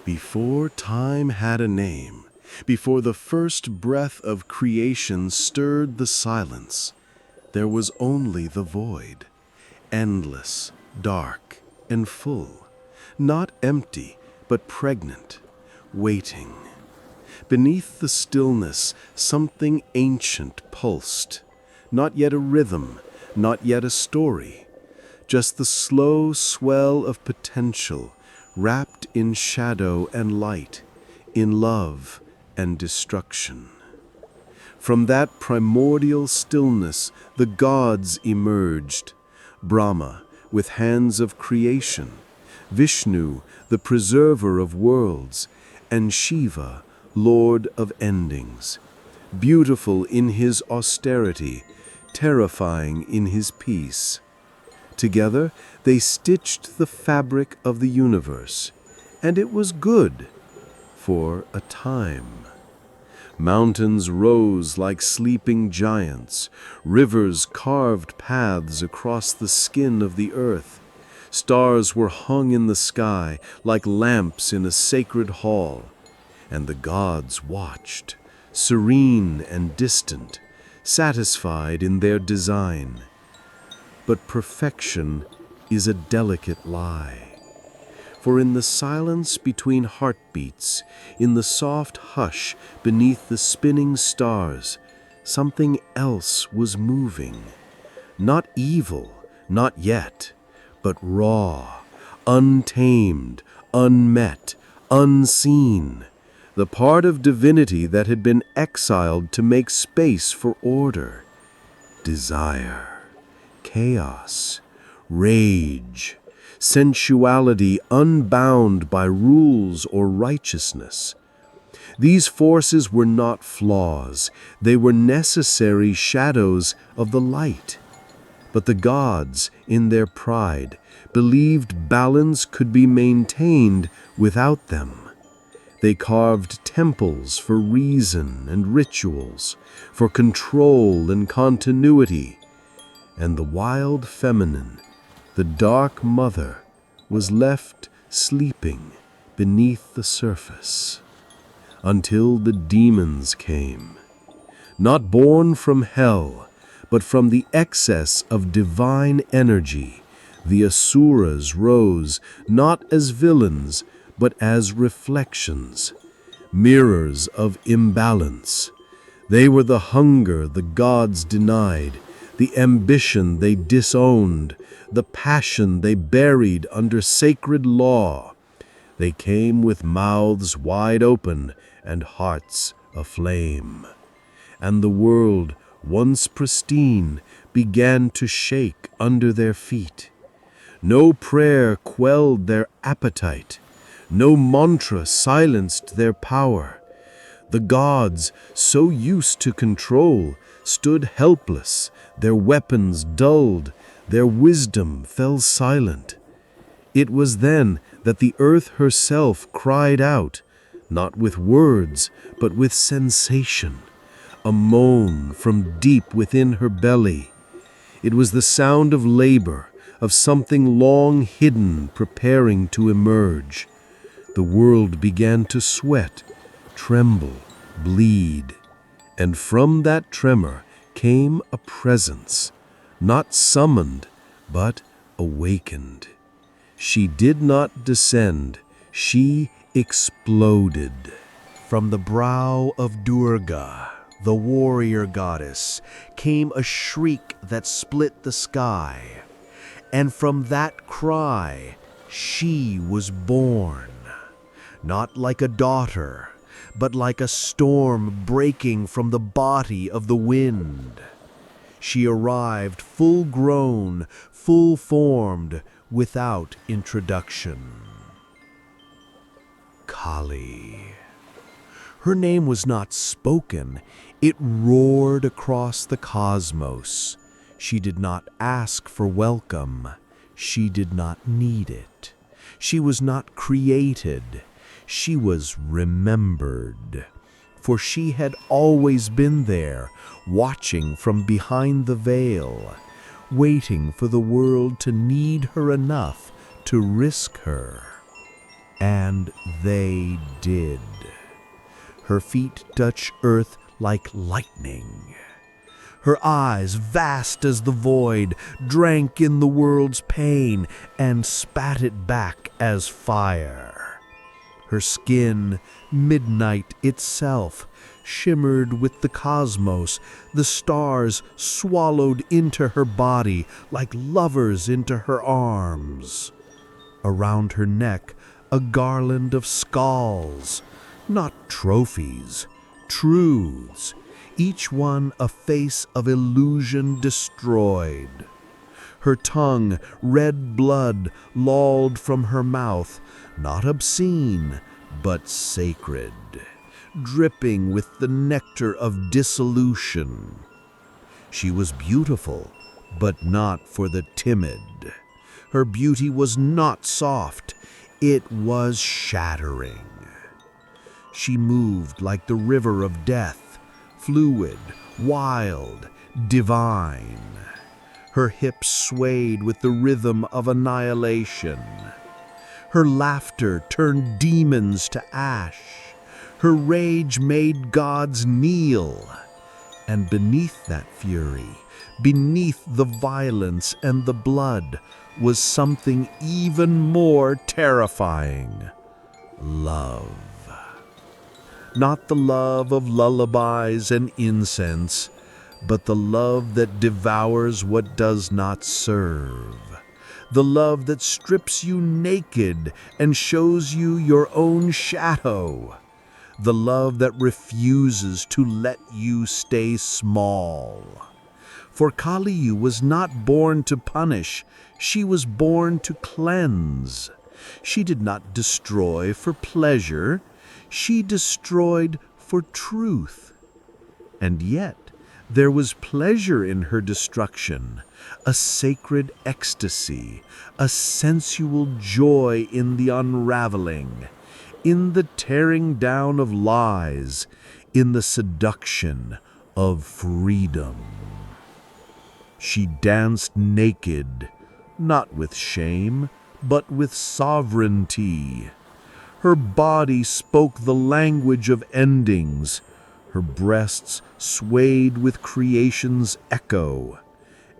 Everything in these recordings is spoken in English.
Before time had a name, before the first breath of creation stirred the silence, there was only the void, endless, dark, and full, not empty, but pregnant, waiting. Beneath the stillness, something ancient pulsed, not yet a rhythm, not yet a story, just the slow swell of potential, wrapped in shadow and light, in love and destruction. From that primordial stillness, the gods emerged. Brahma, with hands of creation, Vishnu, the preserver of worlds, and Shiva, Lord of endings, beautiful in his austerity, terrifying in his peace. Together, they stitched the fabric of the universe, and it was good for a time. Mountains rose like sleeping giants, rivers carved paths across the skin of the earth, stars were hung in the sky like lamps in a sacred hall, and the gods watched, serene and distant, satisfied in their design. But perfection is a delicate lie. For in the silence between heartbeats, in the soft hush beneath the spinning stars, something else was moving. Not evil, not yet, but raw, untamed, unmet, unseen. The part of divinity that had been exiled to make space for order. Desire. Chaos, rage, sensuality unbound by rules or righteousness. These forces were not flaws, they were necessary shadows of the light. But the gods, in their pride, believed balance could be maintained without them. They carved temples for reason and rituals, for control and continuity. And the wild feminine, the dark mother, was left sleeping beneath the surface. Until the demons came, not born from hell, but from the excess of divine energy. The asuras rose not as villains, but as reflections, mirrors of imbalance. They were the hunger the gods denied, the ambition they disowned, the passion they buried under sacred law. They came with mouths wide open and hearts aflame. And the world, once pristine, began to shake under their feet. No prayer quelled their appetite. No mantra silenced their power. The gods, so used to control, stood helpless, their weapons dulled, their wisdom fell silent. It was then that the earth herself cried out, not with words, but with sensation, a moan from deep within her belly. It was the sound of labor, of something long hidden preparing to emerge. The world began to sweat, tremble, bleed, and from that tremor came a presence, not summoned, but awakened. She did not descend, she exploded. From the brow of Durga, the warrior goddess, came a shriek that split the sky, and from that cry she was born, not like a daughter, but like a storm breaking from the body of the wind. She arrived full-grown, full-formed, without introduction. Kali. Her name was not spoken, it roared across the cosmos. She did not ask for welcome, she did not need it. She was not created, she was remembered. For she had always been there, watching from behind the veil, waiting for the world to need her enough to risk her. And they did. Her feet touch earth like lightning. Her eyes, vast as the void, drank in the world's pain and spat it back as fire. Her skin, midnight itself, shimmered with the cosmos. The stars swallowed into her body like lovers into her arms. Around her neck, a garland of skulls, not trophies, truths, each one a face of illusion destroyed. Her tongue, red blood, lolled from her mouth, not obscene, but sacred, dripping with the nectar of dissolution. She was beautiful, but not for the timid. Her beauty was not soft, it was shattering. She moved like the river of death, fluid, wild, divine. Her hips swayed with the rhythm of annihilation. Her laughter turned demons to ash. Her rage made gods kneel. And beneath that fury, beneath the violence and the blood, was something even more terrifying. Love. Not the love of lullabies and incense, but the love that devours what does not serve. The love that strips you naked and shows you your own shadow. The love that refuses to let you stay small. For Kaliyu was not born to punish, she was born to cleanse. She did not destroy for pleasure, she destroyed for truth. And yet, there was pleasure in her destruction, a sacred ecstasy, a sensual joy in the unraveling, in the tearing down of lies, in the seduction of freedom. She danced naked, not with shame, but with sovereignty. Her body spoke the language of endings. Her breasts swayed with creation's echo,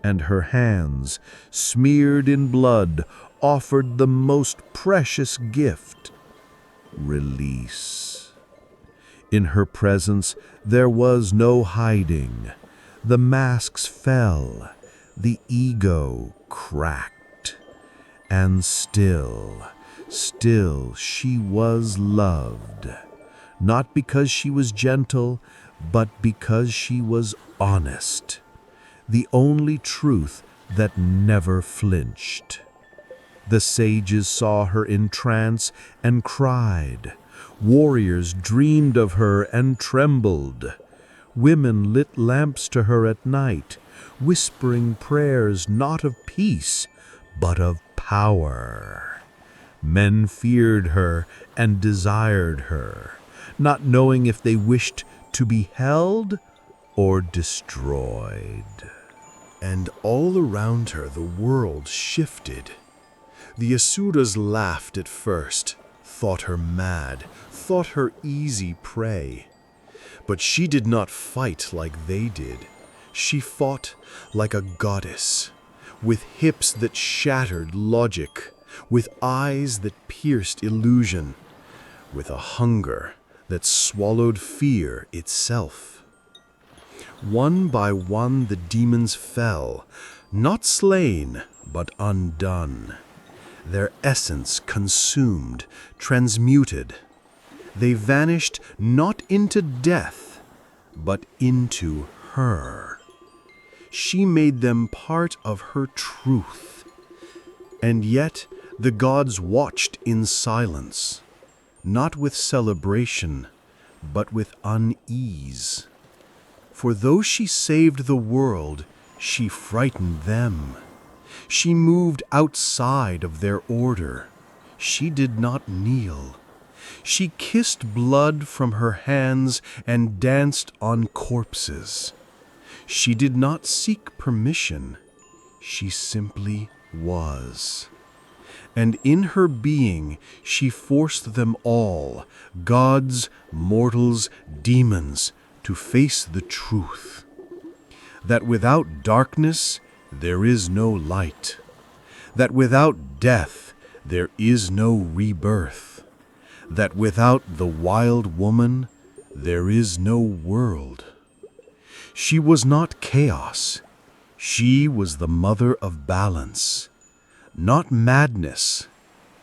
and her hands, smeared in blood, offered the most precious gift: release. In her presence there was no hiding. The masks fell, the ego cracked, and still she was loved, not because she was gentle, but because she was honest, the only truth that never flinched. The sages saw her in trance and cried. Warriors dreamed of her and trembled. Women lit lamps to her at night, whispering prayers not of peace, but of power. Men feared her and desired her, not knowing if they wished to be held or destroyed. And all around her the world shifted. The Asuras laughed at first, thought her mad, thought her easy prey. But she did not fight like they did. She fought like a goddess, with hips that shattered logic, with eyes that pierced illusion, with a hunger that swallowed fear itself. One by one the demons fell, not slain, but undone. Their essence consumed, transmuted. They vanished not into death, but into her. She made them part of her truth. And yet the gods watched in silence, not with celebration, but with unease. For though she saved the world, she frightened them. She moved outside of their order. She did not kneel. She kissed blood from her hands and danced on corpses. She did not seek permission. She simply was. and in her being she forced them all, gods, mortals, demons, to face the truth. That without darkness there is no light. That without death there is no rebirth. That without the wild woman there is no world. She was not chaos. She was the mother of balance. Not madness,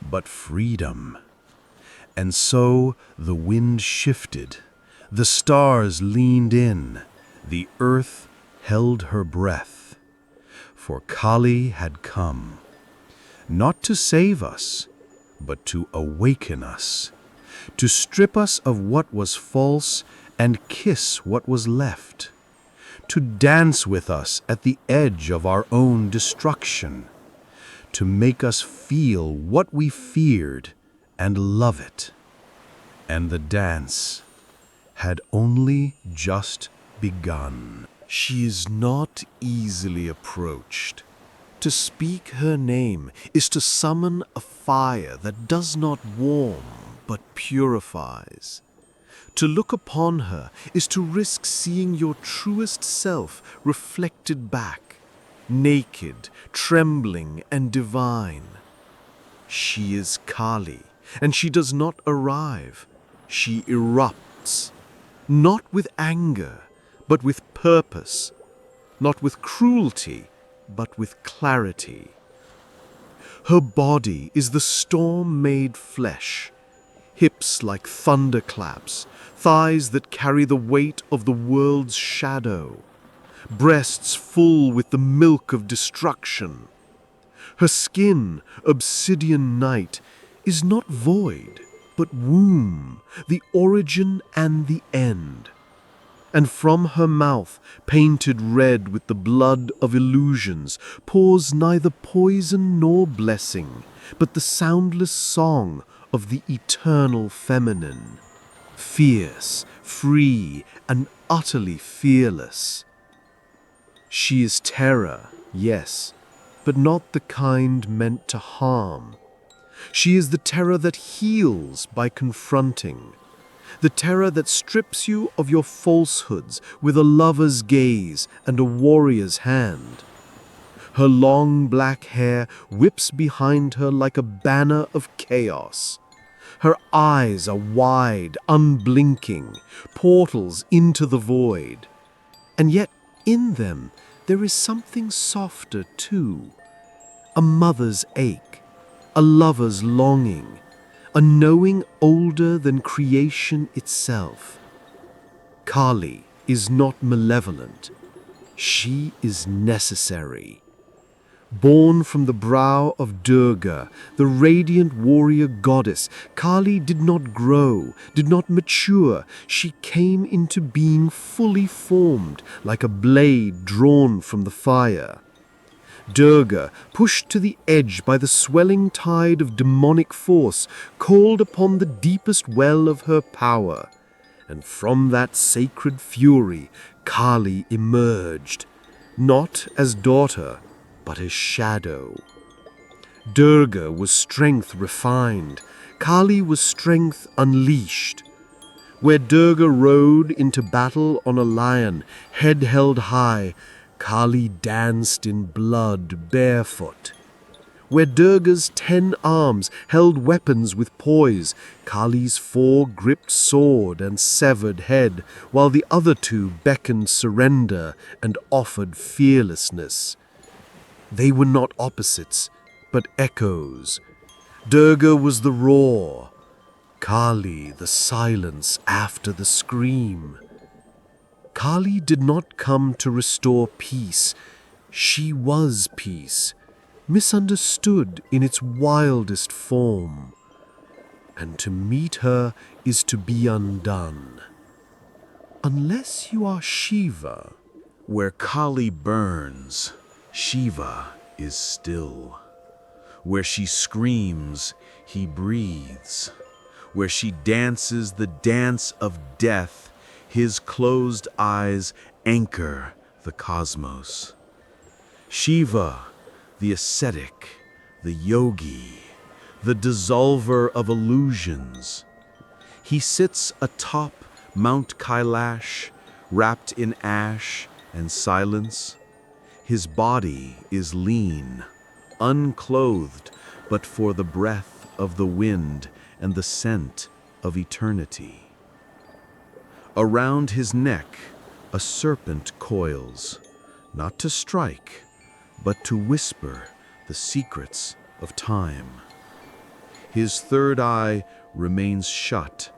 but freedom. And so the wind shifted, the stars leaned in, the earth held her breath. For Kali had come, not to save us, but to awaken us, to strip us of what was false and kiss what was left, to dance with us at the edge of our own destruction, to make us feel what we feared and love it. And the dance had only just begun. She is not easily approached. To speak her name is to summon a fire that does not warm but purifies. To look upon her is to risk seeing your truest self reflected back, naked, trembling, and divine. She is Kali, and she does not arrive. She erupts, not with anger, but with purpose, not with cruelty, but with clarity. Her body is the storm-made flesh, hips like thunderclaps, thighs that carry the weight of the world's shadow, breasts full with the milk of destruction. Her skin, obsidian night, is not void, but womb, the origin and the end. And from her mouth, painted red with the blood of illusions, pours neither poison nor blessing, but the soundless song of the eternal feminine, fierce, free, and utterly fearless. She is terror, yes, but not the kind meant to harm. She is the terror that heals by confronting, the terror that strips you of your falsehoods with a lover's gaze and a warrior's hand. Her long black hair whips behind her like a banner of chaos. Her eyes are wide, unblinking, portals into the void. And yet in them there is something softer too. A mother's ache, a lover's longing, a knowing older than creation itself. Kali is not malevolent. She is necessary. Born from the brow of Durga, the radiant warrior goddess, Kali did not grow, did not mature. She came into being fully formed, like a blade drawn from the fire. Durga, pushed to the edge by the swelling tide of demonic force, called upon the deepest well of her power. And from that sacred fury, Kali emerged, not as daughter, but as shadow. Durga was strength refined. Kali was strength unleashed. Where Durga rode into battle on a lion, head held high, Kali danced in blood barefoot. Where Durga's 10 arms held weapons with poise, Kali's 4 gripped sword and severed head, while the other 2 beckoned surrender and offered fearlessness. They were not opposites, but echoes. Durga was the roar, Kali the silence after the scream. Kali did not come to restore peace. She was peace, misunderstood in its wildest form. And to meet her is to be undone. Unless you are Shiva. Where Kali burns, Shiva is still. Where she screams, he breathes. Where she dances the dance of death, his closed eyes anchor the cosmos. Shiva, the ascetic, the yogi, the dissolver of illusions. He sits atop Mount Kailash, wrapped in ash and silence. His body is lean, unclothed, but for the breath of the wind and the scent of eternity. Around his neck, a serpent coils, not to strike, but to whisper the secrets of time. His third eye remains shut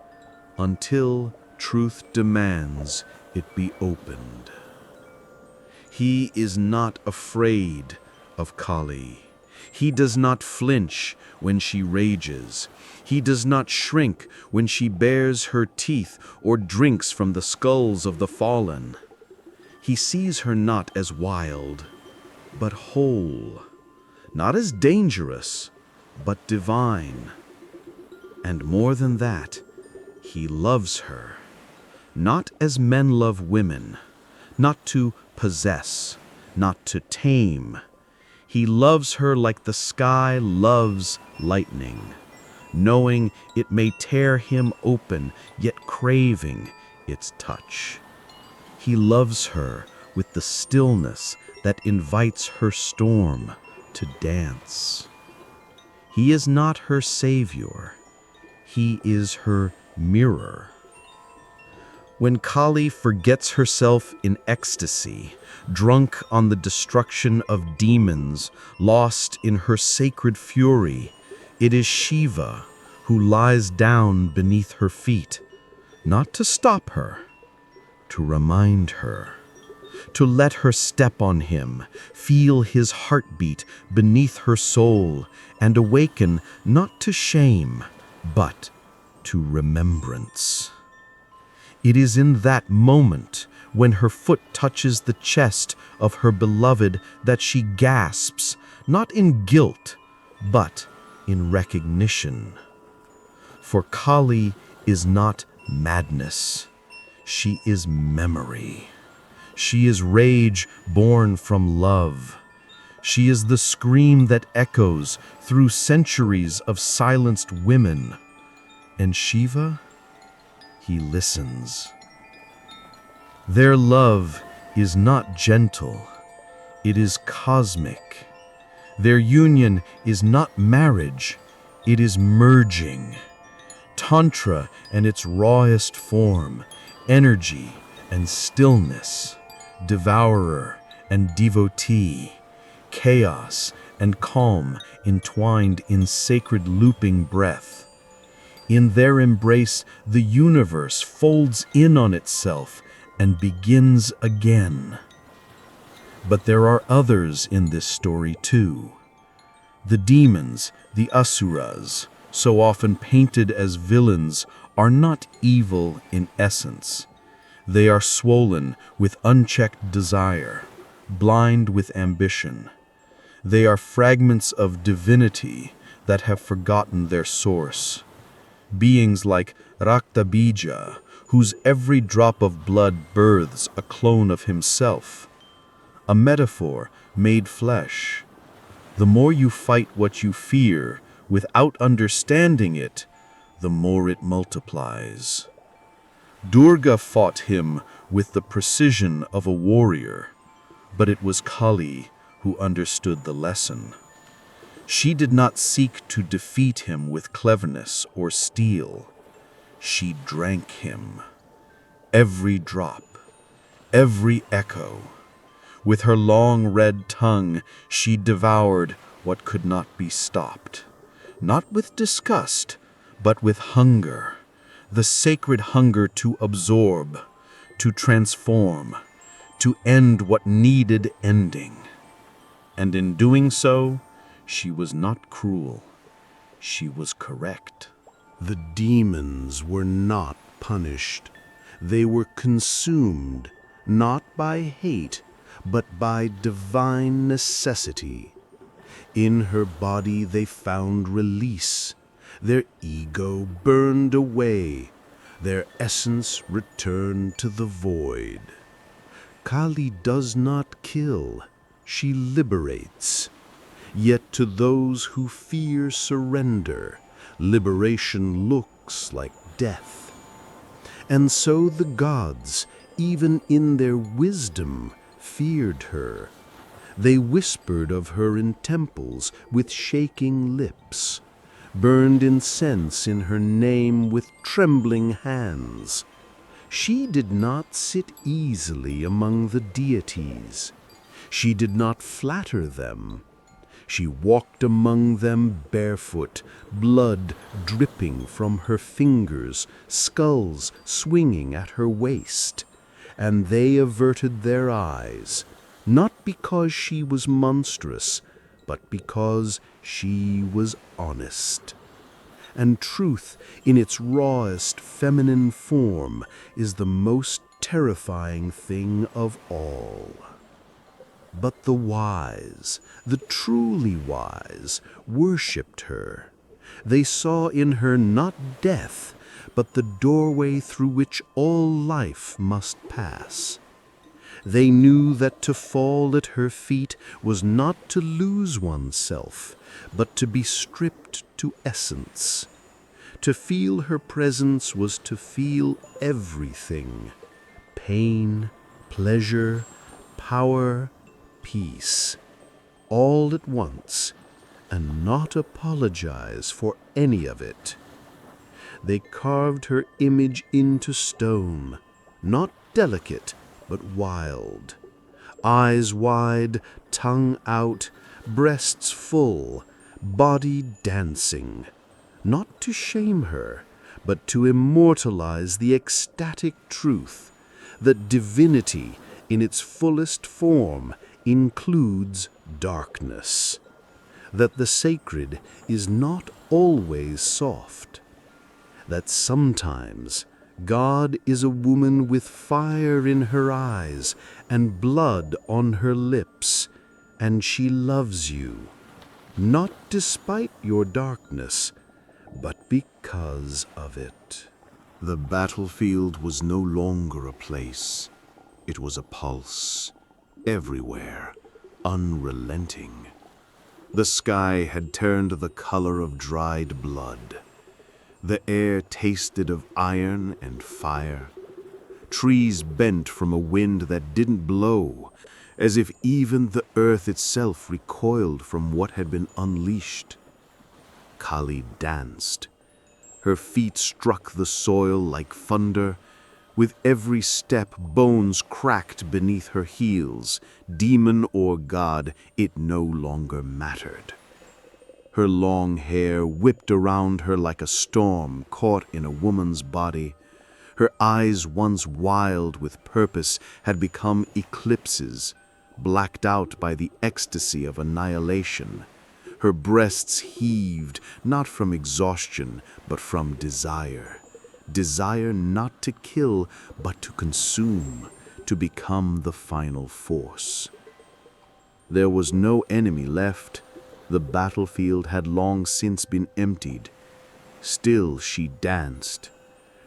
until truth demands it be opened. He is not afraid of Kali. He does not flinch when she rages. He does not shrink when she bares her teeth or drinks from the skulls of the fallen. He sees her not as wild, but whole, not as dangerous, but divine. And more than that, he loves her, not as men love women, not to possess, not to tame. He loves her like the sky loves lightning, knowing it may tear him open, yet craving its touch. He loves her with the stillness that invites her storm to dance. He is not her savior. He is her mirror. When Kali forgets herself in ecstasy, drunk on the destruction of demons, lost in her sacred fury, it is Shiva who lies down beneath her feet, not to stop her, to remind her, to let her step on him, feel his heartbeat beneath her soul, and awaken not to shame, but to remembrance. It is in that moment, when her foot touches the chest of her beloved, that she gasps, not in guilt, but in recognition. For Kali is not madness. She is memory. She is rage born from love. She is the scream that echoes through centuries of silenced women. And Shiva? He listens. Their love is not gentle, it is cosmic. Their union is not marriage, it is merging. Tantra and its rawest form, energy and stillness, devourer and devotee, chaos and calm entwined in sacred looping breath. In their embrace, the universe folds in on itself and begins again. But there are others in this story too. The demons, the asuras, so often painted as villains, are not evil in essence. They are swollen with unchecked desire, blind with ambition. They are fragments of divinity that have forgotten their source. Beings like Raktabija, whose every drop of blood births a clone of himself. A metaphor made flesh. The more you fight what you fear without understanding it, the more it multiplies. Durga fought him with the precision of a warrior, but it was Kali who understood the lesson. She did not seek to defeat him with cleverness or steel. She drank him. Every drop, every echo. With her long red tongue, she devoured what could not be stopped. Not with disgust, but with hunger. The sacred hunger to absorb, to transform, to end what needed ending. And in doing so, she was not cruel. She was correct. The demons were not punished. They were consumed, not by hate, but by divine necessity. In her body they found release. Their ego burned away. Their essence returned to the void. Kali does not kill. She liberates. Yet to those who fear surrender, liberation looks like death. And so the gods, even in their wisdom, feared her. They whispered of her in temples with shaking lips, burned incense in her name with trembling hands. She did not sit easily among the deities. She did not flatter them. She walked among them barefoot, blood dripping from her fingers, skulls swinging at her waist, and they averted their eyes, not because she was monstrous, but because she was honest. And truth, in its rawest feminine form, is the most terrifying thing of all. But the wise, the truly wise, worshipped her. They saw in her not death, but the doorway through which all life must pass. They knew that to fall at her feet was not to lose oneself, but to be stripped to essence. To feel her presence was to feel everything: pain, pleasure, power, peace, all at once, and not apologize for any of it. They carved her image into stone, not delicate, but wild. Eyes wide, tongue out, breasts full, body dancing. Not to shame her, but to immortalize the ecstatic truth that divinity in its fullest form includes darkness, that the sacred is not always soft, that sometimes God is a woman with fire in her eyes and blood on her lips, and she loves you, not despite your darkness, but because of it. The battlefield was no longer a place. It was a pulse, everywhere, unrelenting. The sky had turned the color of dried blood. The air tasted of iron and fire. Trees bent from a wind that didn't blow, as if even the earth itself recoiled from what had been unleashed. Kali danced. Her feet struck the soil like thunder. With every step, bones cracked beneath her heels. Demon or god, it no longer mattered. Her long hair whipped around her like a storm caught in a woman's body. Her eyes, once wild with purpose, had become eclipses, blacked out by the ecstasy of annihilation. Her breasts heaved, not from exhaustion, but from desire. Desire not to kill, but to consume, to become the final force. There was no enemy left. The battlefield had long since been emptied. Still she danced.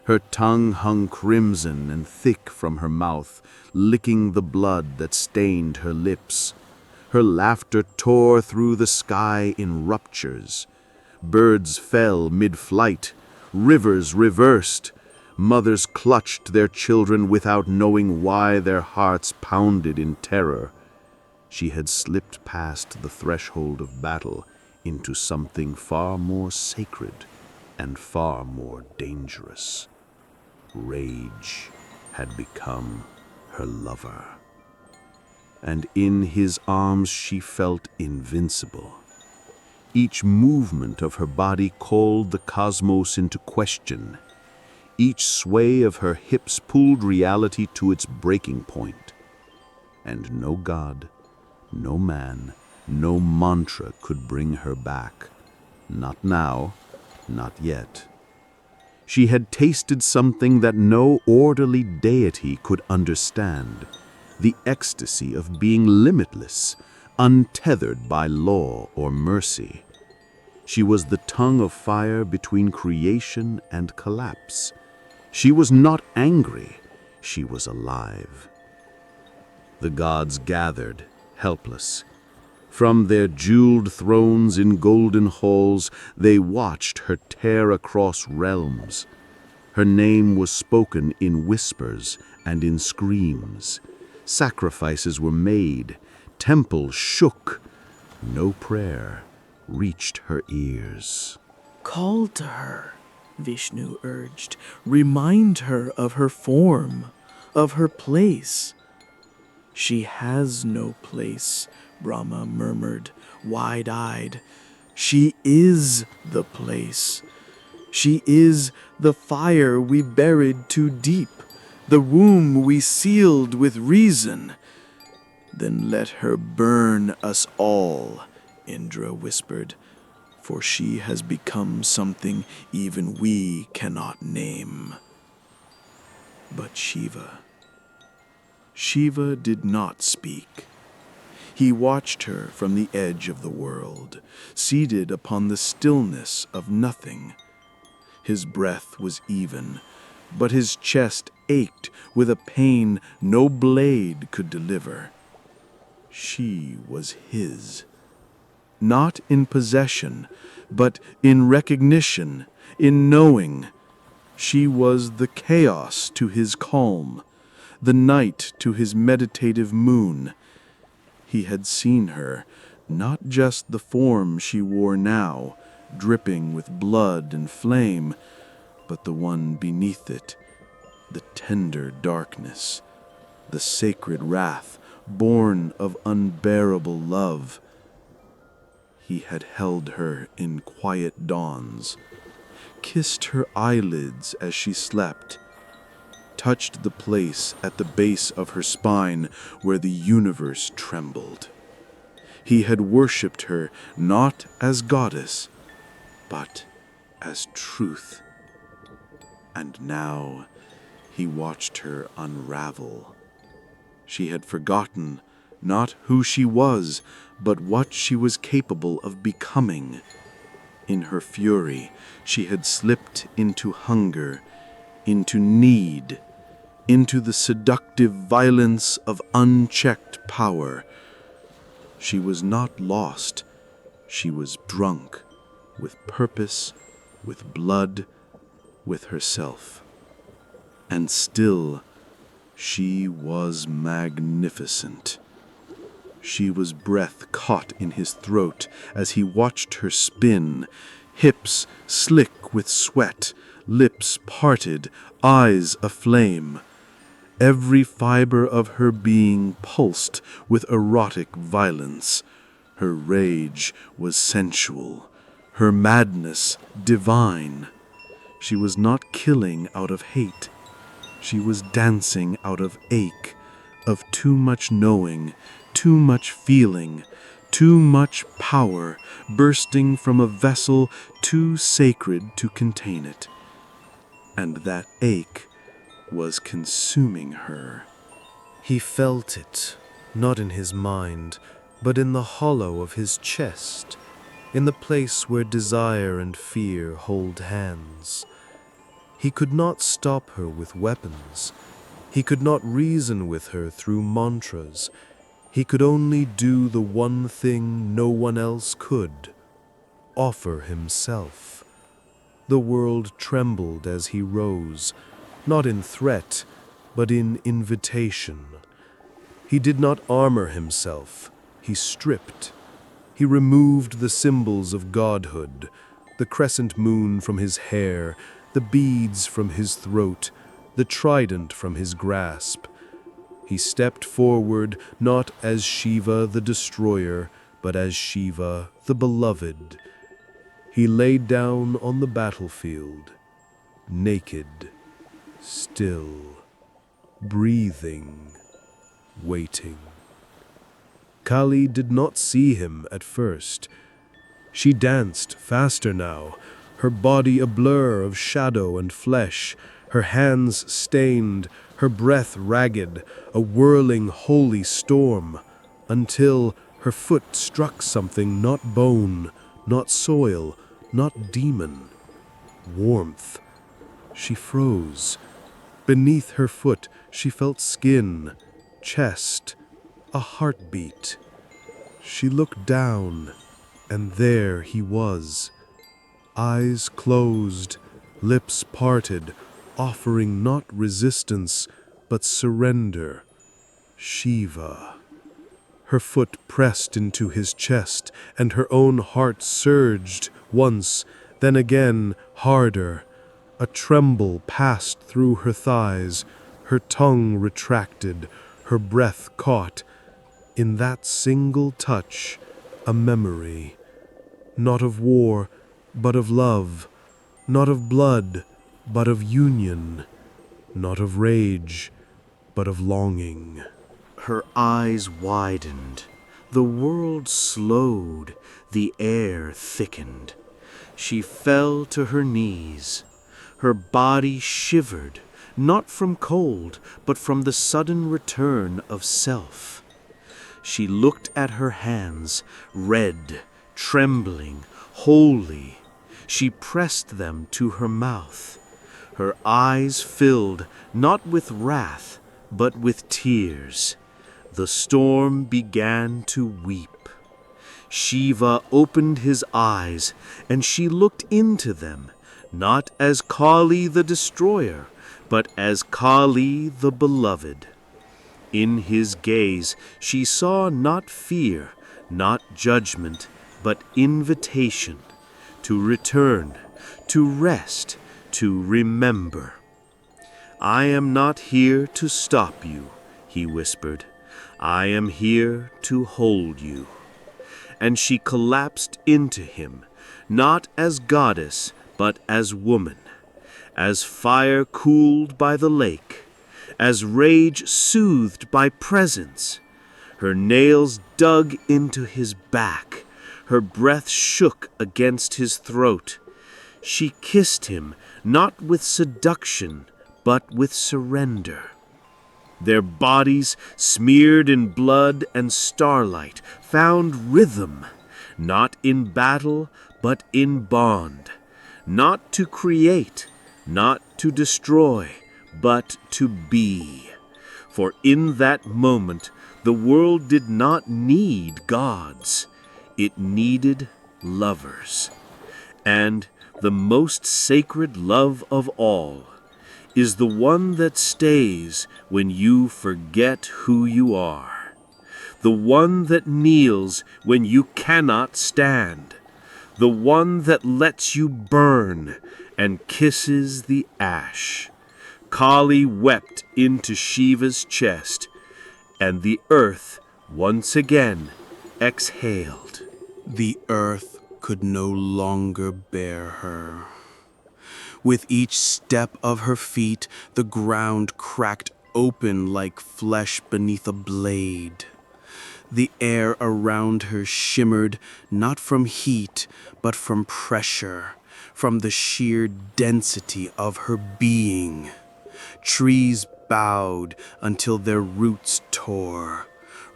Her tongue hung crimson and thick from her mouth, licking the blood that stained her lips. Her laughter tore through the sky in ruptures. Birds fell mid-flight. Rivers reversed. Mothers clutched their children without knowing why their hearts pounded in terror. She had slipped past the threshold of battle into something far more sacred and far more dangerous. Rage had become her lover. And in his arms she felt invincible. Each movement of her body called the cosmos into question. Each sway of her hips pulled reality to its breaking point. And no god, no man, no mantra could bring her back. Not now, not yet. She had tasted something that no orderly deity could understand, the ecstasy of being limitless, untethered by law or mercy. She was the tongue of fire between creation and collapse. She was not angry, she was alive. The gods gathered, helpless. From their jeweled thrones in golden halls, they watched her tear across realms. Her name was spoken in whispers and in screams. Sacrifices were made, temples shook. No prayer reached her ears. Call to her, Vishnu urged. Remind her of her form, of her place. She has no place, Brahma murmured, wide-eyed. She is the place. She is the fire we buried too deep, the womb we sealed with reason. Then let her burn us all, Indra whispered, for she has become something even we cannot name. But Shiva did not speak. He watched her from the edge of the world, seated upon the stillness of nothing. His breath was even, but his chest ached with a pain no blade could deliver. She was his. Not in possession, but in recognition, in knowing. She was the chaos to his calm, the night to his meditative moon. He had seen her, not just the form she wore now, dripping with blood and flame, but the one beneath it, the tender darkness, the sacred wrath born of unbearable love. He had held her in quiet dawns, kissed her eyelids as she slept, touched the place at the base of her spine where the universe trembled. He had worshipped her not as goddess, but as truth. And now he watched her unravel. She had forgotten not who she was, but what she was capable of becoming. In her fury, she had slipped into hunger, into need, into the seductive violence of unchecked power. She was not lost. She was drunk, with purpose, with blood, with herself. And still, she was magnificent. She was breath caught in his throat as he watched her spin, hips slick with sweat, lips parted, eyes aflame. Every fiber of her being pulsed with erotic violence. Her rage was sensual, her madness divine. She was not killing out of hate. She was dancing out of ache, of too much knowing, too much feeling, too much power bursting from a vessel too sacred to contain it. And that ache was consuming her. He felt it, not in his mind, but in the hollow of his chest, in the place where desire and fear hold hands. He could not stop her with weapons. He could not reason with her through mantras. He could only do the one thing no one else could: offer himself. The world trembled as he rose, not in threat, but in invitation. He did not armor himself. He stripped. He removed the symbols of godhood, the crescent moon from his hair, the beads from his throat, the trident from his grasp. He stepped forward not as Shiva the destroyer, but as Shiva the beloved. He laid down on the battlefield, naked, still, breathing, waiting. Kali did not see him at first. She danced faster now, her body a blur of shadow and flesh, her hands stained, her breath ragged, a whirling holy storm, until her foot struck something not bone, not soil, not demon. Warmth. She froze. Beneath her foot she felt skin, chest, a heartbeat. She looked down, and there he was, eyes closed, lips parted, offering not resistance, but surrender. Shiva. Her foot pressed into his chest, and her own heart surged once, then again, harder. A tremble passed through her thighs, her tongue retracted, her breath caught. In that single touch, a memory, not of war, but of love, not of blood, but of union, not of rage, but of longing. Her eyes widened, the world slowed, the air thickened. She fell to her knees. Her body shivered, not from cold, but from the sudden return of self. She looked at her hands, red, trembling, holy. She pressed them to her mouth. Her eyes filled, not with wrath, but with tears. The storm began to weep. Shiva opened his eyes, and she looked into them, not as Kali the destroyer, but as Kali the beloved. In his gaze she saw not fear, not judgment, but invitation to return, to rest, to remember. "I am not here to stop you," he whispered. "I am here to hold you." And she collapsed into him, not as goddess, but as woman, as fire cooled by the lake, as rage soothed by presence. Her nails dug into his back, her breath shook against his throat. She kissed him, not with seduction, but with surrender. Their bodies, smeared in blood and starlight, found rhythm, not in battle, but in bond, not to create, not to destroy, but to be. For in that moment, the world did not need gods. It needed lovers. And the most sacred love of all is the one that stays when you forget who you are, the one that kneels when you cannot stand, the one that lets you burn and kisses the ash. Kali wept into Shiva's chest, and the earth once again exhaled. The earth could no longer bear her. With each step of her feet, the ground cracked open like flesh beneath a blade. The air around her shimmered not from heat, but from pressure, from the sheer density of her being. Trees bowed until their roots tore.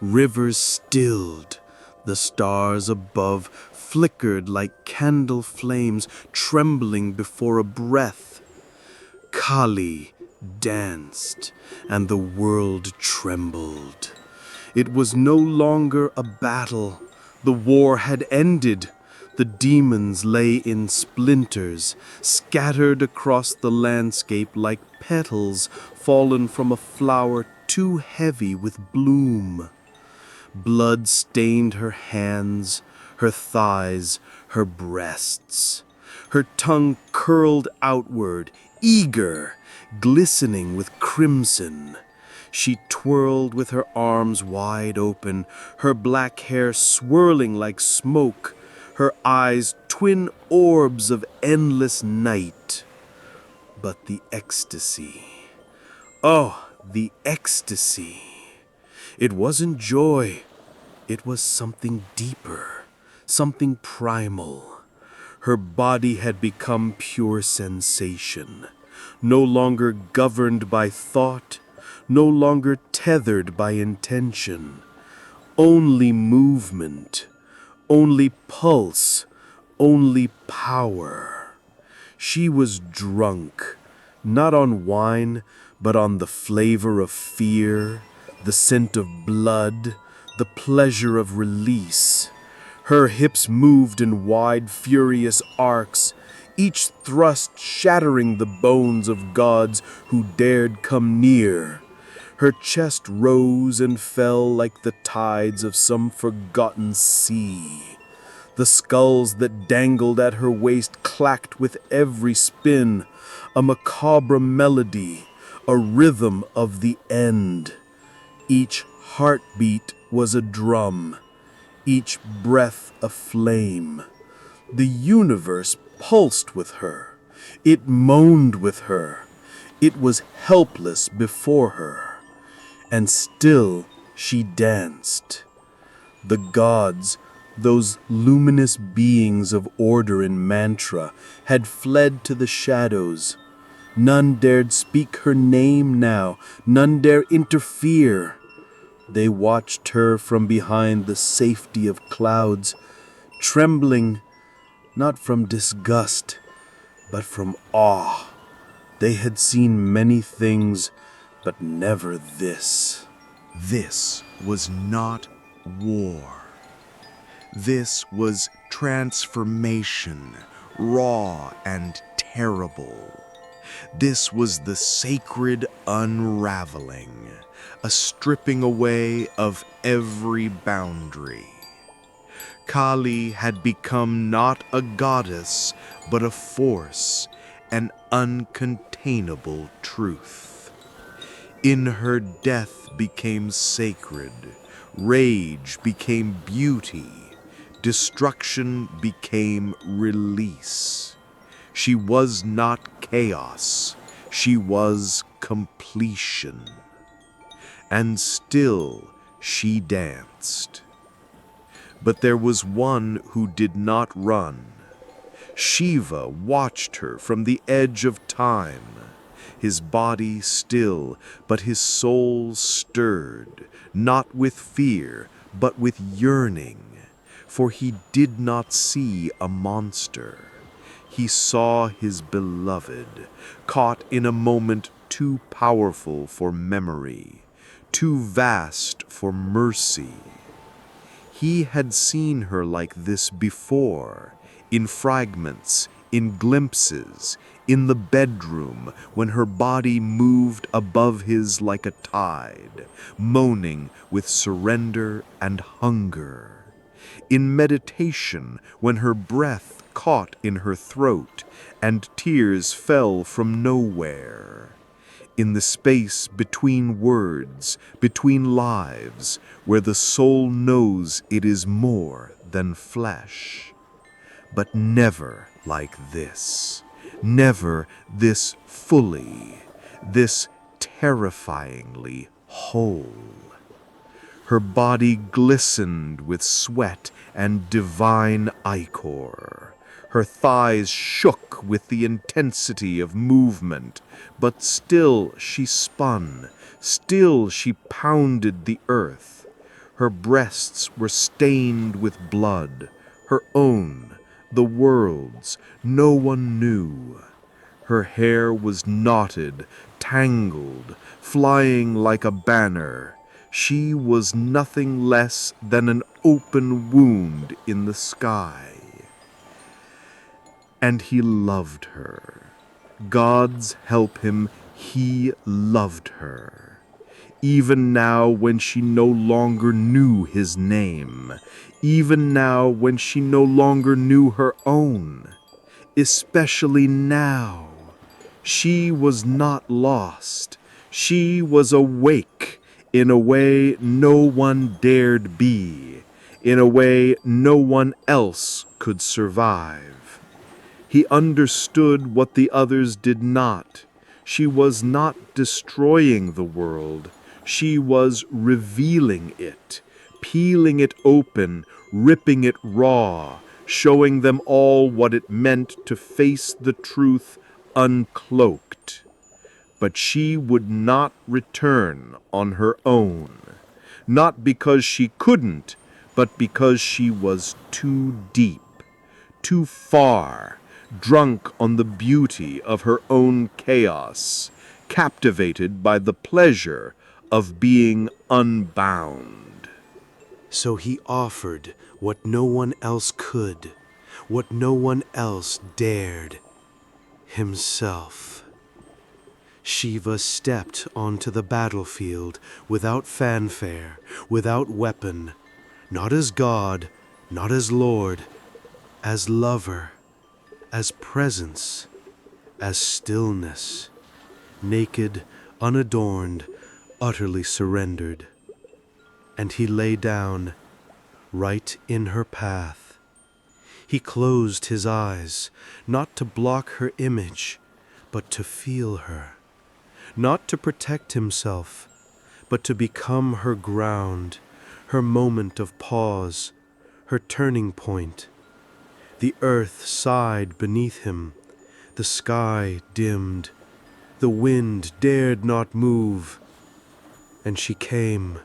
Rivers stilled. The stars above flickered like candle flames trembling before a breath. Kali danced, and the world trembled. It was no longer a battle. The war had ended. The demons lay in splinters, scattered across the landscape like petals fallen from a flower too heavy with bloom. Blood stained her hands, her thighs, her breasts. Her tongue curled outward, eager, glistening with crimson. She twirled with her arms wide open, her black hair swirling like smoke, her eyes twin orbs of endless night. But the ecstasy, oh, the ecstasy! It wasn't joy, it was something deeper, something primal. Her body had become pure sensation, no longer governed by thought, no longer tethered by intention. Only movement, only pulse, only power. She was drunk, not on wine, but on the flavor of fear, the scent of blood, the pleasure of release. Her hips moved in wide, furious arcs, each thrust shattering the bones of gods who dared come near. Her chest rose and fell like the tides of some forgotten sea. The skulls that dangled at her waist clacked with every spin, a macabre melody, a rhythm of the end. Each heartbeat was a drum, each breath a flame. The universe pulsed with her. It moaned with her. It was helpless before her. And still she danced. The gods, those luminous beings of order in mantra, had fled to the shadows. None dared speak her name now. None dare interfere. They watched her from behind the safety of clouds, trembling not from disgust, but from awe. They had seen many things, but never this. This was not war. This was transformation, raw and terrible. This was the sacred unraveling, a stripping away of every boundary. Kali had become not a goddess, but a force, an uncontainable truth. In her death became sacred, rage became beauty, destruction became release. She was not chaos, she was completion. And still she danced. But there was one who did not run. Shiva watched her from the edge of time, his body still, but his soul stirred, not with fear, but with yearning, for he did not see a monster. He saw his beloved, caught in a moment too powerful for memory, too vast for mercy. He had seen her like this before, in fragments, in glimpses, in the bedroom, when her body moved above his like a tide, moaning with surrender and hunger. In meditation, when her breath caught in her throat, and tears fell from nowhere. In the space between words, between lives, where the soul knows it is more than flesh. But never like this, never this fully, this terrifyingly whole. Her body glistened with sweat and divine ichor. Her thighs shook with the intensity of movement, but still she spun, still she pounded the earth. Her breasts were stained with blood, her own, the world's, no one knew. Her hair was knotted, tangled, flying like a banner. She was nothing less than an open wound in the sky. And he loved her. Gods help him, he loved her. Even now when she no longer knew his name, even now when she no longer knew her own, especially now, she was not lost. She was awake in a way no one dared be, in a way no one else could survive. He understood what the others did not. She was not destroying the world. She was revealing it, peeling it open, ripping it raw, showing them all what it meant to face the truth uncloaked. But she would not return on her own, not because she couldn't, but because she was too deep, too far, drunk on the beauty of her own chaos, captivated by the pleasure of being unbound. So he offered what no one else could, what no one else dared, himself. Shiva stepped onto the battlefield without fanfare, without weapon, not as God, not as Lord, as lover, as presence, as stillness, naked, unadorned, utterly surrendered. And he lay down, right in her path. He closed his eyes, not to block her image, but to feel her, not to protect himself, but to become her ground, her moment of pause, her turning point. The earth sighed beneath him, the sky dimmed, the wind dared not move, and she came,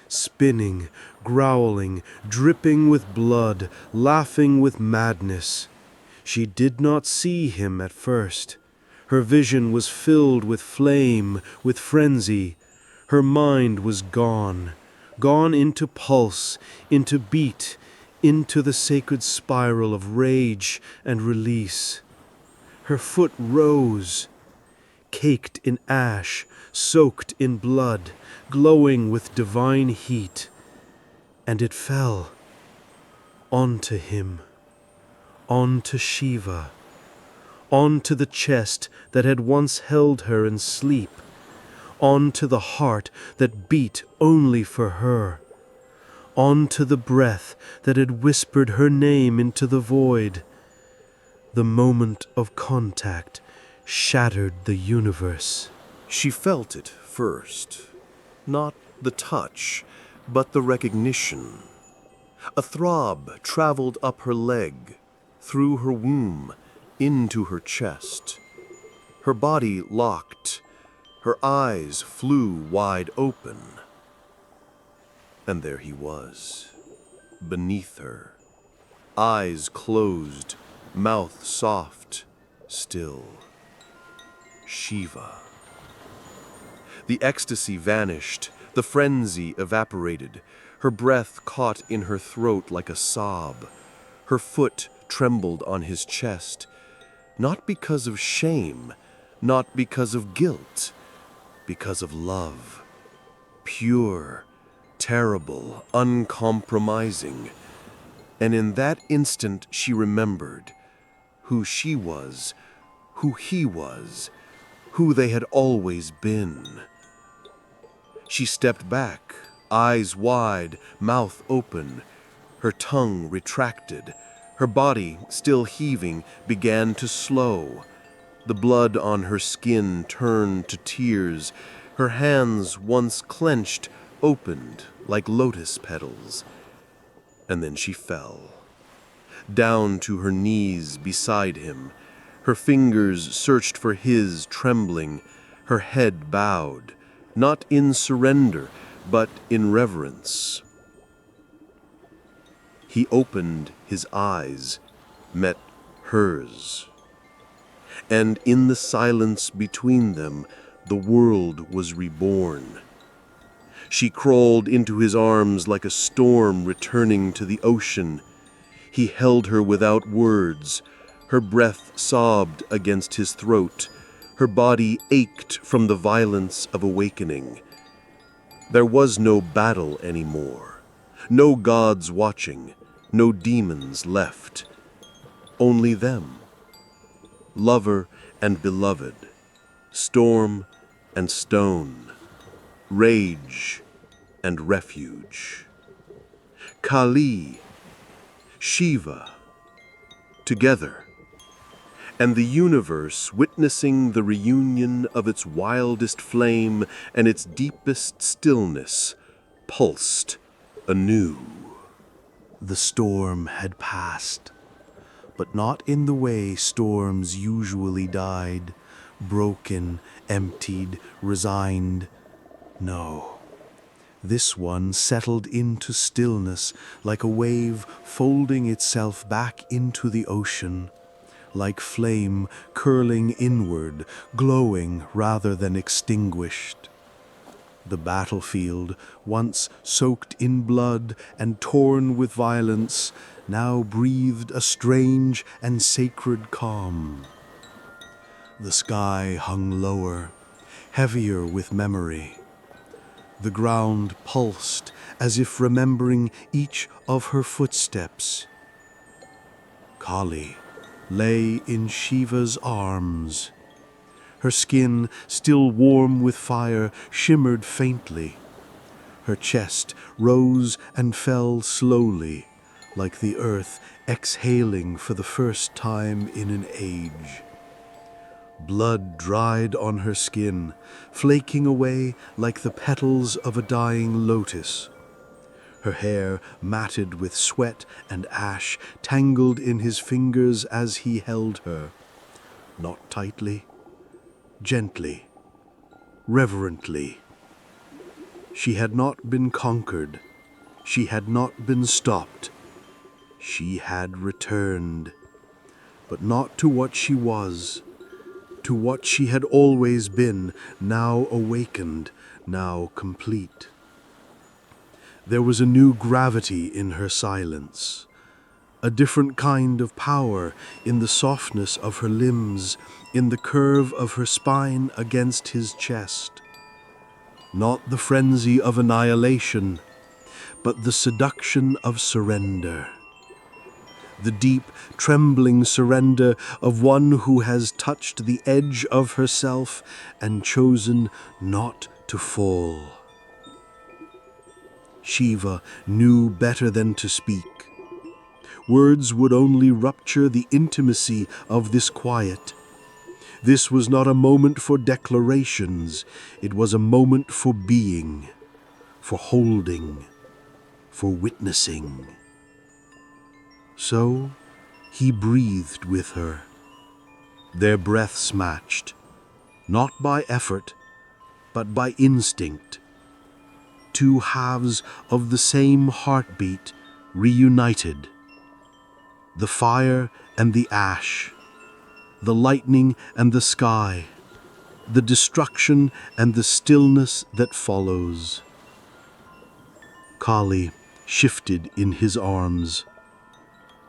spinning, growling, dripping with blood, laughing with madness. She did not see him at first. Her vision was filled with flame, with frenzy. Her mind was gone, gone into pulse, into beat, into the sacred spiral of rage and release. Her foot rose, caked in ash, soaked in blood, glowing with divine heat, and it fell onto him, onto Shiva, onto the chest that had once held her in sleep, onto the heart that beat only for her, onto the breath that had whispered her name into the void. The moment of contact shattered the universe. She felt it first, not the touch, but the recognition. A throb traveled up her leg, through her womb, into her chest. Her body locked, her eyes flew wide open. And there he was, beneath her, eyes closed, mouth soft, still. Shiva. The ecstasy vanished, the frenzy evaporated. Her breath caught in her throat like a sob. Her foot trembled on his chest, not because of shame, not because of guilt, because of love. Pure, terrible, uncompromising. And in that instant she remembered who she was, who he was, who they had always been. She stepped back, eyes wide, mouth open, her tongue retracted. Her body, still heaving, began to slow. The blood on her skin turned to tears. Her hands, once clenched, opened like lotus petals. And then she fell, down to her knees beside him. Her fingers searched for his, trembling, her head bowed, not in surrender, but in reverence. He opened his eyes, met hers. And in the silence between them, the world was reborn. She crawled into his arms like a storm returning to the ocean. He held her without words. Her breath sobbed against his throat. Her body ached from the violence of awakening. There was no battle anymore, no gods watching, no demons left. Only them, lover and beloved, storm and stone, rage and refuge. Kali, Shiva, together, and the universe witnessing the reunion of its wildest flame and its deepest stillness, pulsed anew. The storm had passed, but not in the way storms usually died, broken, emptied, resigned. No, this one settled into stillness like a wave folding itself back into the ocean, like flame curling inward, glowing rather than extinguished. The battlefield, once soaked in blood and torn with violence, now breathed a strange and sacred calm. The sky hung lower, heavier with memory. The ground pulsed as if remembering each of her footsteps. Kali lay in Shiva's arms. Her skin, still warm with fire, shimmered faintly. Her chest rose and fell slowly, like the earth exhaling for the first time in an age. Blood dried on her skin, flaking away like the petals of a dying lotus. Her hair, matted with sweat and ash, tangled in his fingers as he held her, not tightly, gently, reverently. She had not been conquered. She had not been stopped. She had returned, but not to what she was, to what she had always been, now awakened, now complete. There was a new gravity in her silence, a different kind of power in the softness of her limbs, in the curve of her spine against his chest. Not the frenzy of annihilation, but the seduction of surrender. The deep, trembling surrender of one who has touched the edge of herself and chosen not to fall. Shiva knew better than to speak. Words would only rupture the intimacy of this quiet. This was not a moment for declarations. It was a moment for being, for holding, for witnessing. So he breathed with her. Their breaths matched, not by effort, but by instinct. Two halves of the same heartbeat reunited. The fire and the ash, the lightning and the sky, the destruction and the stillness that follows. Kali shifted in his arms.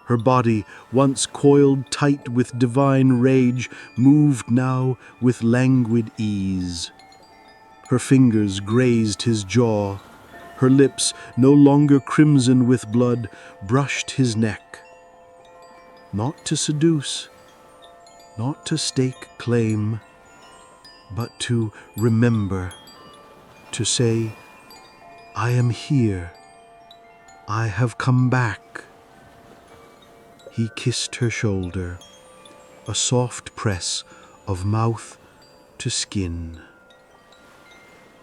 Her body, once coiled tight with divine rage, moved now with languid ease. Her fingers grazed his jaw. Her lips, no longer crimson with blood, brushed his neck. Not to seduce, not to stake claim, but to remember, to say, I am here, I have come back. He kissed her shoulder, a soft press of mouth to skin.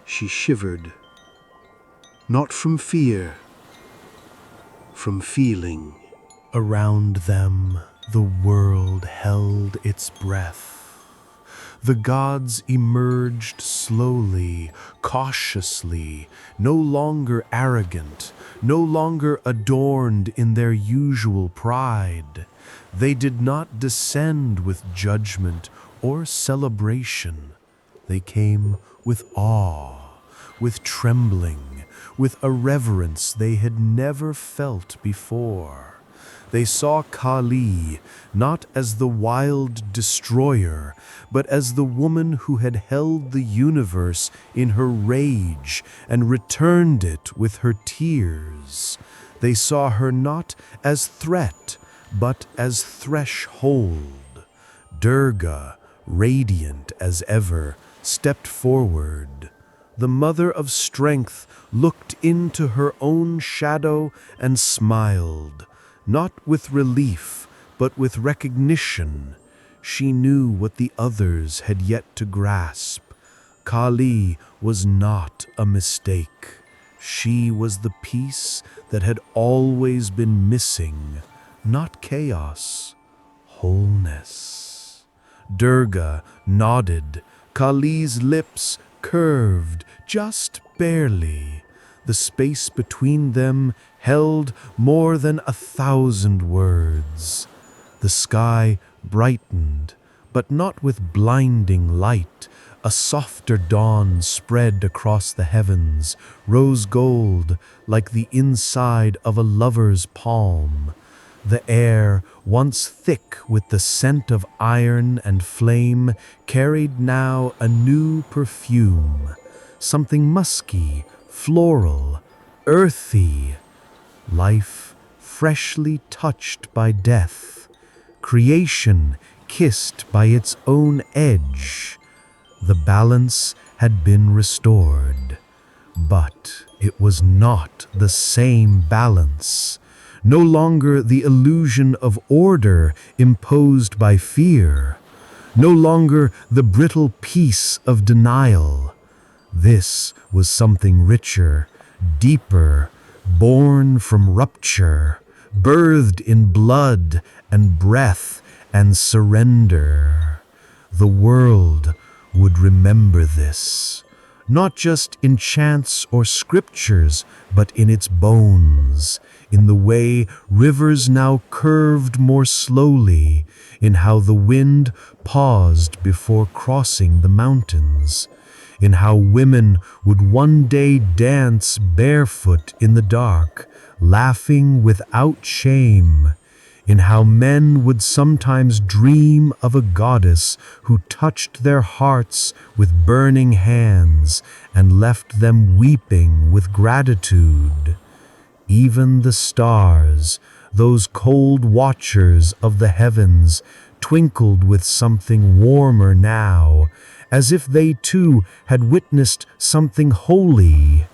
She shivered, not from fear, from feeling. Around them, the world held its breath. The gods emerged slowly, cautiously, no longer arrogant, no longer adorned in their usual pride. They did not descend with judgment or celebration. They came with awe, with trembling, with a reverence they had never felt before. They saw Kali not as the wild destroyer, but as the woman who had held the universe in her rage and returned it with her tears. They saw her not as threat, but as threshold. Durga, radiant as ever, stepped forward. The mother of strength looked into her own shadow and smiled. Not with relief, but with recognition. She knew what the others had yet to grasp. Kali was not a mistake. She was the piece that had always been missing, not chaos, wholeness. Durga nodded. Kali's lips curved just barely. The space between them held more than 1,000 words. The sky brightened, but not with blinding light, A softer dawn spread across the heavens, rose gold like the inside of a lover's palm. The air, once thick with the scent of iron and flame, carried now a new perfume, something musky, floral, earthy, life freshly touched by death, creation kissed by its own edge. The balance had been restored, but it was not the same balance. No longer the illusion of order imposed by fear, no longer the brittle peace of denial. This was something richer, deeper, born from rupture, birthed in blood and breath and surrender. The world would remember this, not just in chants or scriptures, but in its bones, in the way rivers now curved more slowly, in how the wind paused before crossing the mountains, in how women would one day dance barefoot in the dark, laughing without shame, in how men would sometimes dream of a goddess who touched their hearts with burning hands and left them weeping with gratitude. Even the stars, those cold watchers of the heavens, twinkled with something warmer now, as if they too had witnessed something holy.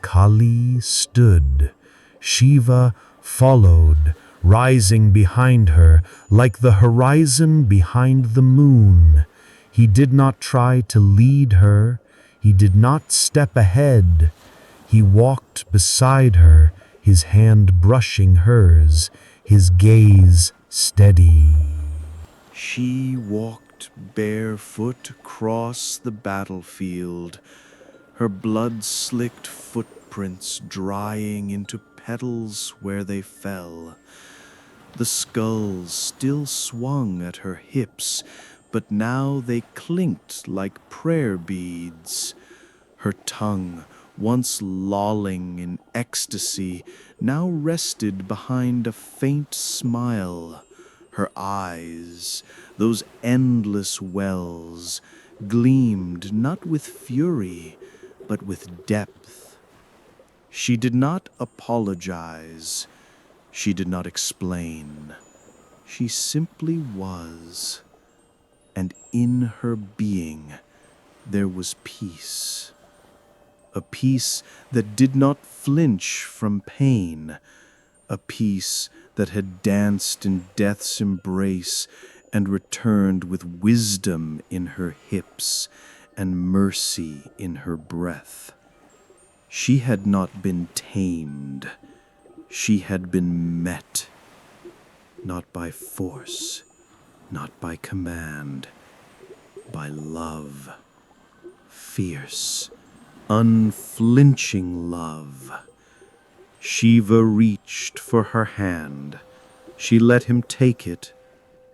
Kali stood. Shiva followed, rising behind her like the horizon behind the moon. He did not try to lead her. He did not step ahead. He walked beside her, his hand brushing hers, his gaze steady. She walked barefoot across the battlefield, her blood-slicked footprints drying into petals where they fell. The skulls still swung at her hips, but now they clinked like prayer beads. Her tongue, once lolling in ecstasy, now rested behind a faint smile. Her eyes, those endless wells, gleamed not with fury, but with depth. She did not apologize. She did not explain. She simply was. And in her being, there was peace. A peace that did not flinch from pain. A peace that had danced in death's embrace and returned with wisdom in her hips and mercy in her breath. She had not been tamed. She had been met, not by force, not by command, by love. Fierce, unflinching love. Shiva reached for her hand. She let him take it,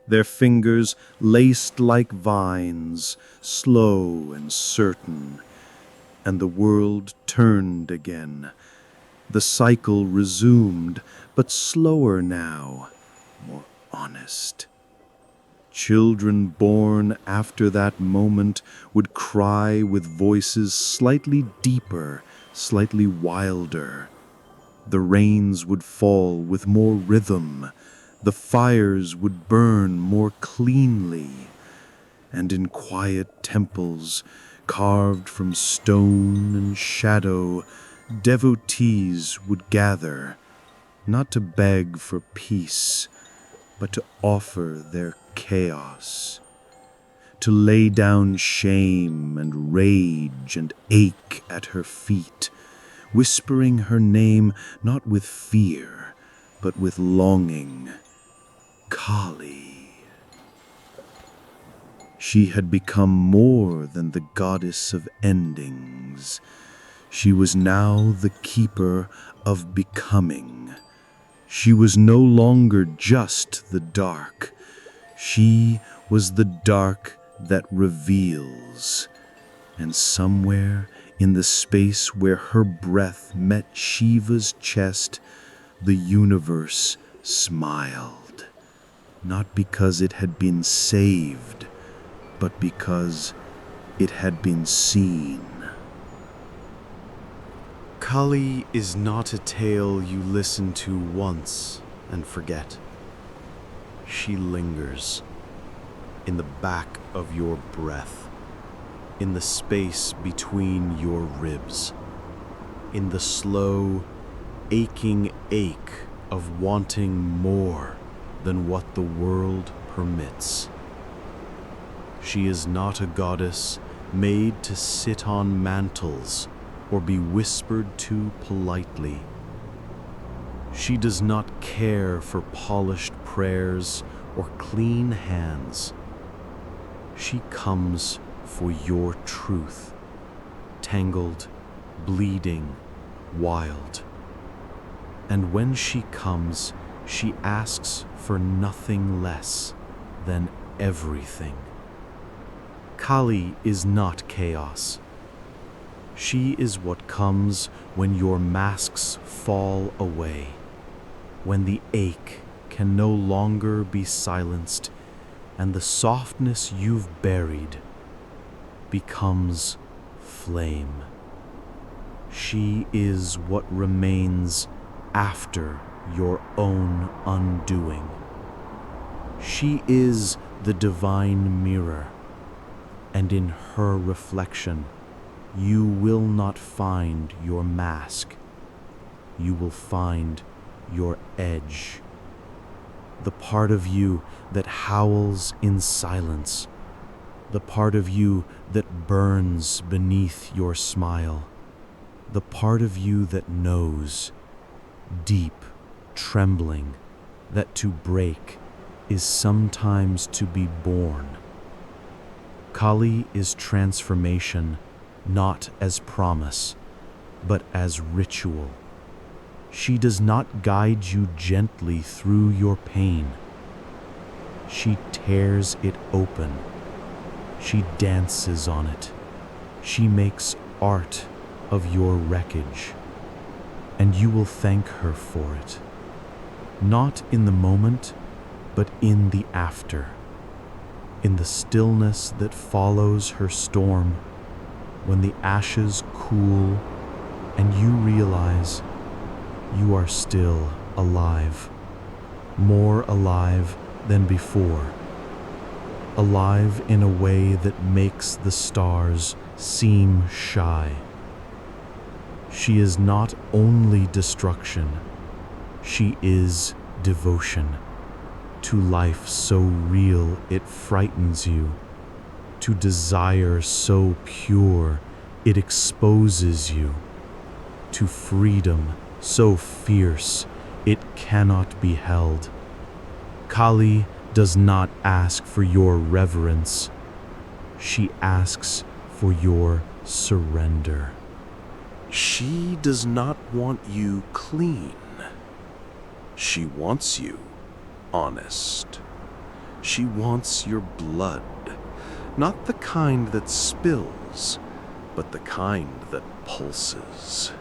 their fingers laced like vines, slow and certain, and the world turned again. The cycle resumed, but slower now, more honest. Children born after that moment would cry with voices slightly deeper, slightly wilder. The rains would fall with more rhythm. The fires would burn more cleanly. And in quiet temples, carved from stone and shadow, devotees would gather, not to beg for peace, but to offer their chaos, to lay down shame and rage and ache at her feet, whispering her name not with fear, but with longing. Kali. She had become more than the goddess of endings. She was now the keeper of becoming. She was no longer just the dark. She was the dark that reveals. And somewhere in the space where her breath met Shiva's chest, the universe smiled. Not because it had been saved, but because it had been seen. Kali is not a tale you listen to once and forget. She lingers in the back of your breath, in the space between your ribs, in the slow, aching ache of wanting more than what the world permits. She is not a goddess made to sit on mantles or be whispered to politely. She does not care for polished prayers or clean hands. She comes for your truth, tangled, bleeding, wild. And when she comes, she asks for nothing less than everything. Kali is not chaos. She is what comes when your masks fall away, when the ache can no longer be silenced and the softness you've buried becomes flame. She is what remains after your own undoing. She is the divine mirror, and in her reflection, you will not find your mask. You will find your edge. The part of you that howls in silence. The part of you that burns beneath your smile. The part of you that knows, deep, trembling, that to break is sometimes to be born. Kali is transformation, not as promise, but as ritual. She does not guide you gently through your pain. She tears it open. She dances on it. She makes art of your wreckage. And you will thank her for it. Not in the moment, but in the after. In the stillness that follows her storm, when the ashes cool and you realize you are still alive, more alive than before, alive in a way that makes the stars seem shy. She is not only destruction, she is devotion to life so real it frightens you, to desire so pure it exposes you, to freedom so fierce it cannot be held. Kali does not ask for your reverence. She asks for your surrender. She does not want you clean. She wants you honest. She wants your blood, not the kind that spills, but the kind that pulses.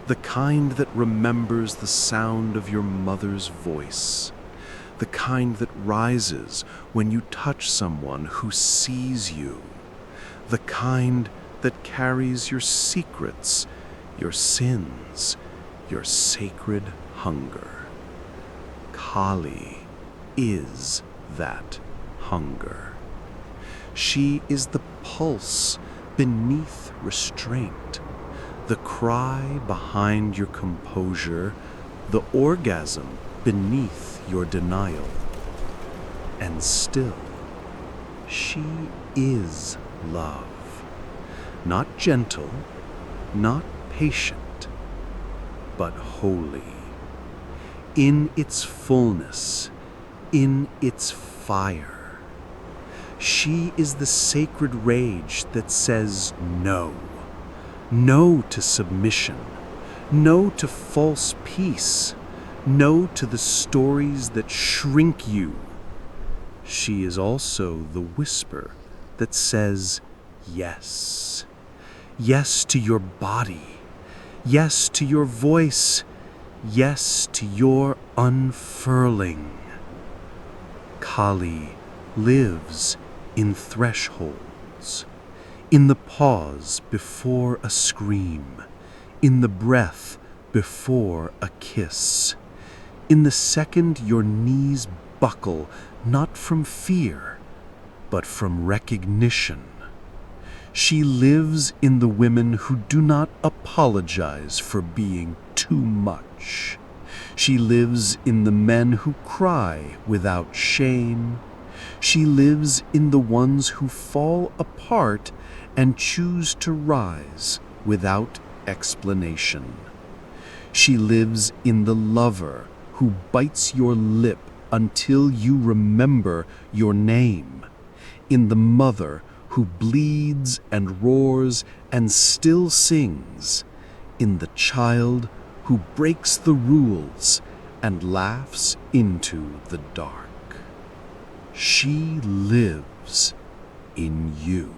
The kind that remembers the sound of your mother's voice. The kind that rises when you touch someone who sees you. The kind that carries your secrets, your sins, your sacred hunger. Kali is that hunger. She is the pulse beneath restraint, the cry behind your composure, the orgasm beneath your denial. And still, she is love. Not gentle, not patient, but holy. In its fullness, in its fire. She is the sacred rage that says no. No to submission. No to false peace. No to the stories that shrink you. She is also the whisper that says Yes. Yes to your body. Yes to your voice. Yes to your unfurling. Kali lives in thresholds, in the pause before a scream, in the breath before a kiss, in the second your knees buckle not from fear, but from recognition. She lives in the women who do not apologize for being too much. She lives in the men who cry without shame. She lives in the ones who fall apart and choose to rise without explanation. She lives in the lover who bites your lip until you remember your name, in the mother who bleeds and roars and still sings, in the child who breaks the rules and laughs into the dark. She lives in you.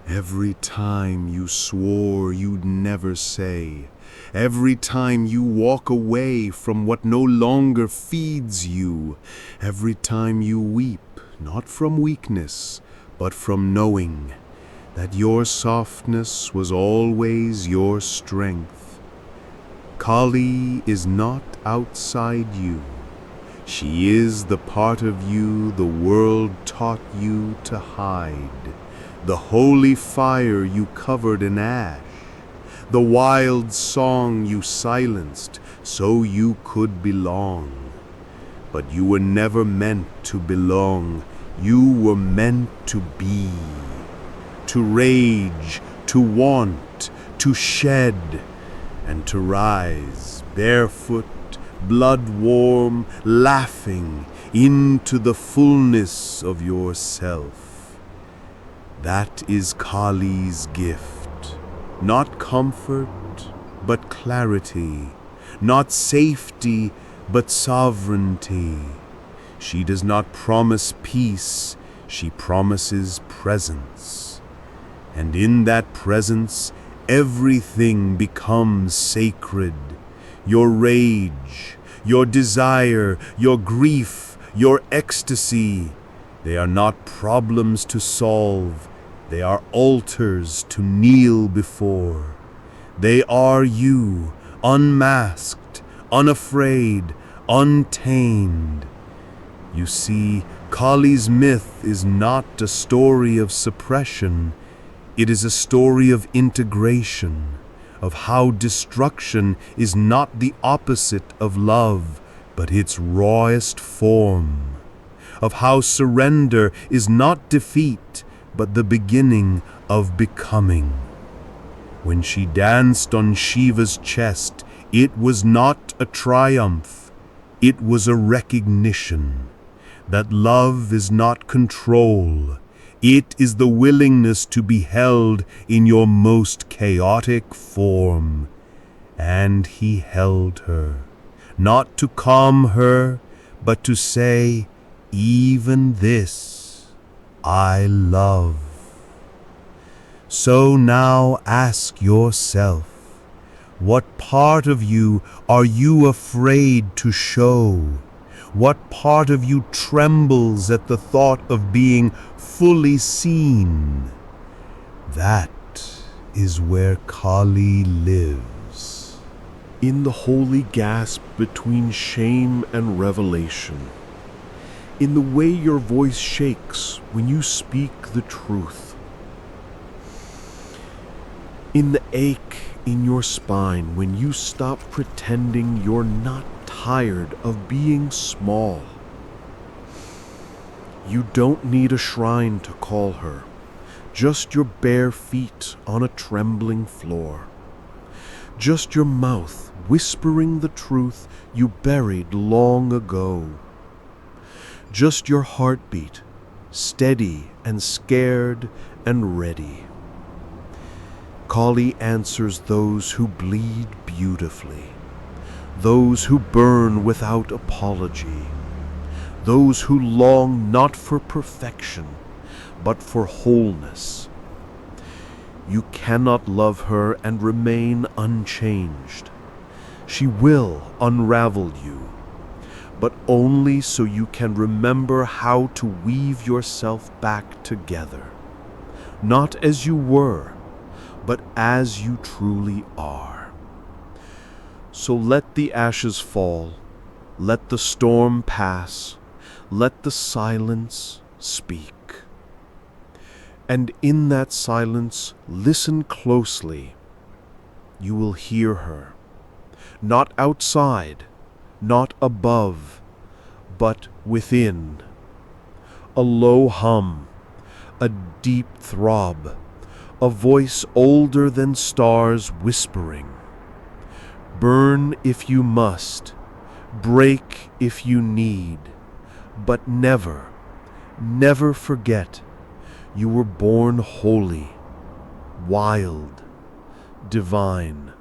Every time you swore you'd never say, every time you walk away from what no longer feeds you, every time you weep, not from weakness, but from knowing that your softness was always your strength. Kali is not outside you. She is the part of you the world taught you to hide, the holy fire you covered in ash, the wild song you silenced so you could belong. But you were never meant to belong. You were meant to be, to rage, to want, to shed, and to rise, barefoot, blood-warm, laughing, into the fullness of yourself. That is Kali's gift, not comfort, but clarity, not safety, but sovereignty. She does not promise peace, she promises presence. And in that presence, everything becomes sacred. Your rage, your desire, your grief, your ecstasy. They are not problems to solve, they are altars to kneel before. They are you, unmasked, unafraid, untamed. You see, Kali's myth is not a story of suppression. It is a story of integration, of how destruction is not the opposite of love, but its rawest form, of how surrender is not defeat, but the beginning of becoming. When she danced on Shiva's chest, it was not a triumph, it was a recognition that love is not control. It is the willingness to be held in your most chaotic form. And he held her, not to calm her, but to say, even this I love. So now ask yourself, what part of you are you afraid to show? What part of you trembles at the thought of being fully seen? That is where Kali lives. In the holy gasp between shame and revelation, in the way your voice shakes when you speak the truth, in the ache in your spine when you stop pretending you're not tired of being small. You don't need a shrine to call her, just your bare feet on a trembling floor, just your mouth whispering the truth you buried long ago, just your heartbeat, steady and scared and ready. Kali answers those who bleed beautifully, those who burn without apology, those who long not for perfection, but for wholeness. You cannot love her and remain unchanged. She will unravel you, but only so you can remember how to weave yourself back together, not as you were, but as you truly are. So let the ashes fall, let the storm pass, let the silence speak. And in that silence, listen closely. You will hear her, not outside, not above, but within. A low hum, a deep throb, a voice older than stars whispering. Burn if you must, break if you need, but never, never forget you were born holy, wild, divine,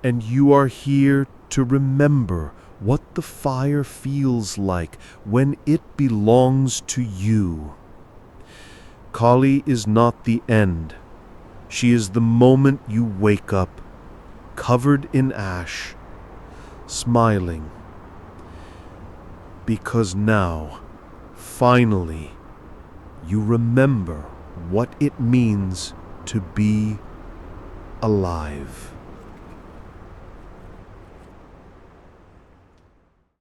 and you are here to remember what the fire feels like when it belongs to you. Kali is not the end. She is the moment you wake up, covered in ash, smiling. Because now, finally, you remember what it means to be alive.